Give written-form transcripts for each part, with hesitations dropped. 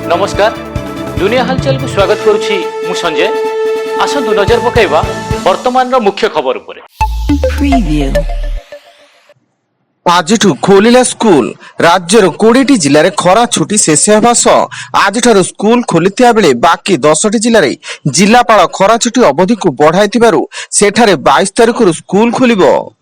नमस्कार दुनिया हालचाल को स्वागत करुछि मु संजय। आसंतु नजर पकाइबा वर्तमान मुख्य खबर उपरे। आजिठु खोलिला स्कूल राज्यर 20टी जिले में खरा छुट्टी शेष होगा सह आज स्कूल खोली बेले बाकी 10टी जिले में जिलापाल खरा छुट्टी अवधि को बढ़ाई 22 तारिख स्कूल खोलिबो।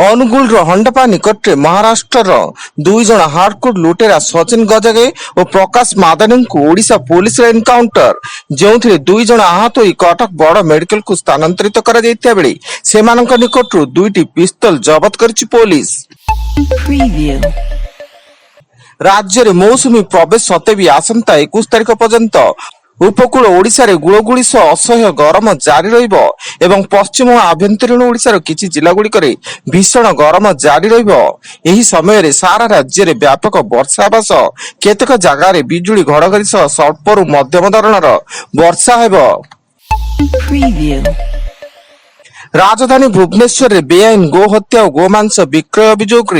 अनुगुल हंडपा निकट महाराष्ट्र दुई जन हार्डकोर लुटेरा सचिन गजगे और प्रकाश मादानी को ओडिशा पुलिस एनकाउंटर जो दुई जन आहत होई कटक बड़ मेडिकल को स्थानांतरित करा जायतिया बेले सेमानक निकटरू 2टी पिस्तल जबत करछि पुलिस। राज्य में मौसुमी प्रवेश सते भी आसंता 21 तारिख पर्यंत उपकूल ओडिशा रे गुळगुळी सह असह्य गरम जारी रहिबो एवं पश्चिम और आभ्यंतरीण ओडिशार किछि जिला गुड़िक भीषण गरम जारी रहिबो। एही समय रे सारा राज्य रे व्यापक वर्षा हेबा सह केतेक जगह रे बिजुली घड़घड़ी सह स्वल्परू मध्यम धरणर वर्षा हेबो। राजधानी भुवनेश्वर रे बेआईन गो हत्या और गोमांस विक्रय अभियोग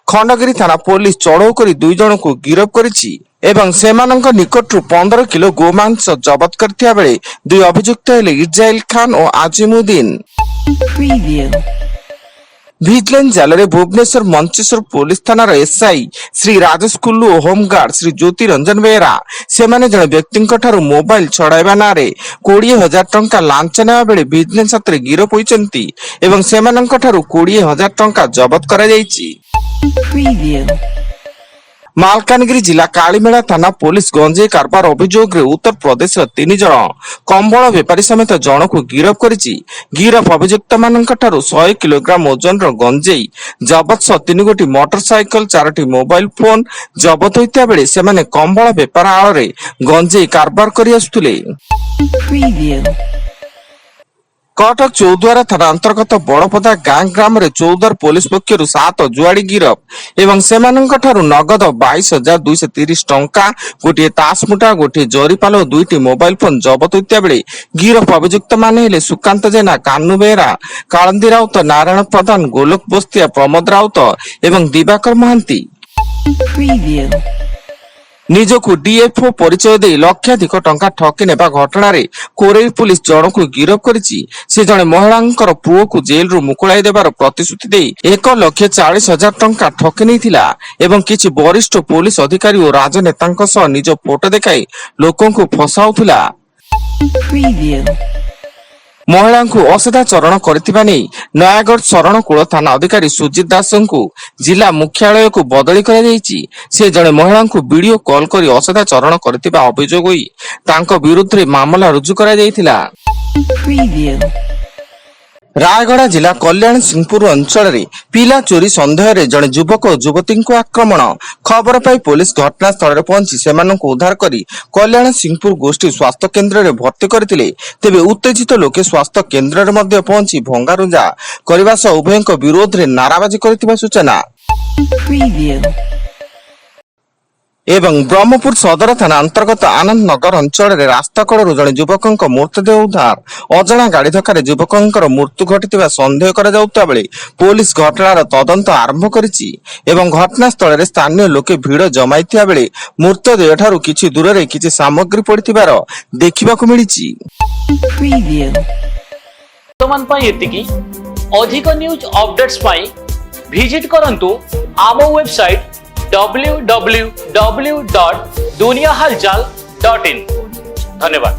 खंडगिरी थाना पुलिस चढ़ऊ कर 2 जन को गिरफ्त करिछि एवं सेमानंक निकटरू 15 किलो गोमांस जबत करथिया बेले 2 अभियुक्त हेले इज्राइल खान और आजिमुद्दीन। विजिलेंस जाल रे भुवनेश्वर मंचेश्वर पुलिस थानार एसआई श्री राजेश कुल्लू और होमगार्ड श्री ज्योति रंजन बेहरा सेमाने जने व्यक्ति मोबाइल छड़ाइबा ना रे 20,000 टंका लांच नेबा बेले विजिलेंस हाथ गिरफ होइचंती एवं सेमानंक ठारू 20,000 टंका जबत करा जायछि। मालकानगिरी जिला कालीमेला थाना पुलिस गंजेई कारबार अभियोग उत्तर प्रदेश 3 जन कंबल बेपारी समेत जन को गिरफ करिछि। गिरफ अभियुक्त मानक ठारू 100 किलोग्राम ओजन गंजेई जबत सह 3 गोटी मोटरसाइकल 4टी मोबाइल फोन जबत होइता बेले सेमाने कंबल बेपार आड़ रे गंजेई कारबार करि आसुथिले। कटक चौद्वारा थाना अंतर्गत बड़पदा गां ग्राम रे चौद्वार पुलिस पक्षरु 7 जुआड़ी गिरफ एवं सेमानंक ठारू नगद 22,230 टंका गोटे तासमुटा गोटे जरीपाल और 2टी मोबाइल फोन जबत होइता बेले गिरफ अभियुक्त माने हेले सुकांत जेना कान्नू बेहरा कालंदी राउत नारायण प्रधान गोलोक बस्तिया प्रमोद राउत एवं दिवाकर महांती। निजकू डीएफओ परिचय दे लक्षाधिक टंका ठकी नेबा घटना रे कोरेल पुलिस जन को गिरफ करिछि। से जने महिलांकर पुओ को जेल रु मुकुलाई देबार प्रतिश्रुति दे 1,40,000 टंका ठकी नैथिला एवं किछि वरिष्ठ पुलिस अधिकारी और राजनेतांक सह निज फोटो देखाई लोकों को फसाउथिला। महिला को असदाचरण करथिबा नै नयागढ़ शरणकूल थाना अधिकारी सुजित दास को जिला मुख्यालय को बदली करा जायछि। से जने महिला को वीडियो कॉल करी असदाचरण करथिबा अभियोग होई तांको विरुद्ध रे मामला रुजु करा जायथिला। रायगढ़ जिला कल्याण सिंहपुर अंचल रे पिला चोरी संदेह रे जने युवक और युवती को आक्रमण खबर पाई पुलिस घटनास्थल रे पहुंची सेमानंको उद्धार करी कल्याण सिंहपुर गोष्ठी स्वास्थ्य केंद्र रे भर्ती करथिले। तेबे उत्तेजित लोके स्वास्थ्य केंद्र रे मध्ये पहुंची भंगारुंजा करबा सह उभयଙ୍କ विरोध रे नाराबाजी करथिबा सूचना। एवं ब्रह्मपुर सदर थाना अंतर्गत आनंद नगर अंचल रे रास्ता कड़ू जड़े युवक मृतदेह उद्धार अजणा गाड़ी धक्का युवक मृत्यु घटी सन्देह करा जाउता बेले पुलिस घटनार तदंत आरंभ करिछि एवं घटनास्थल रे स्थानीय लोके भिड़ जमाइथिया बेले मृतदेह ठारू किछि दूर रे किछि सामग्री पड़िथिबार देखिबाकू मिलिछि। वर्तमान पई एतिकी अधिक न्यूज अपडेट्स पई विजिट करंतु आम वेबसाइट www.duniyahalchal.in। धन्यवाद।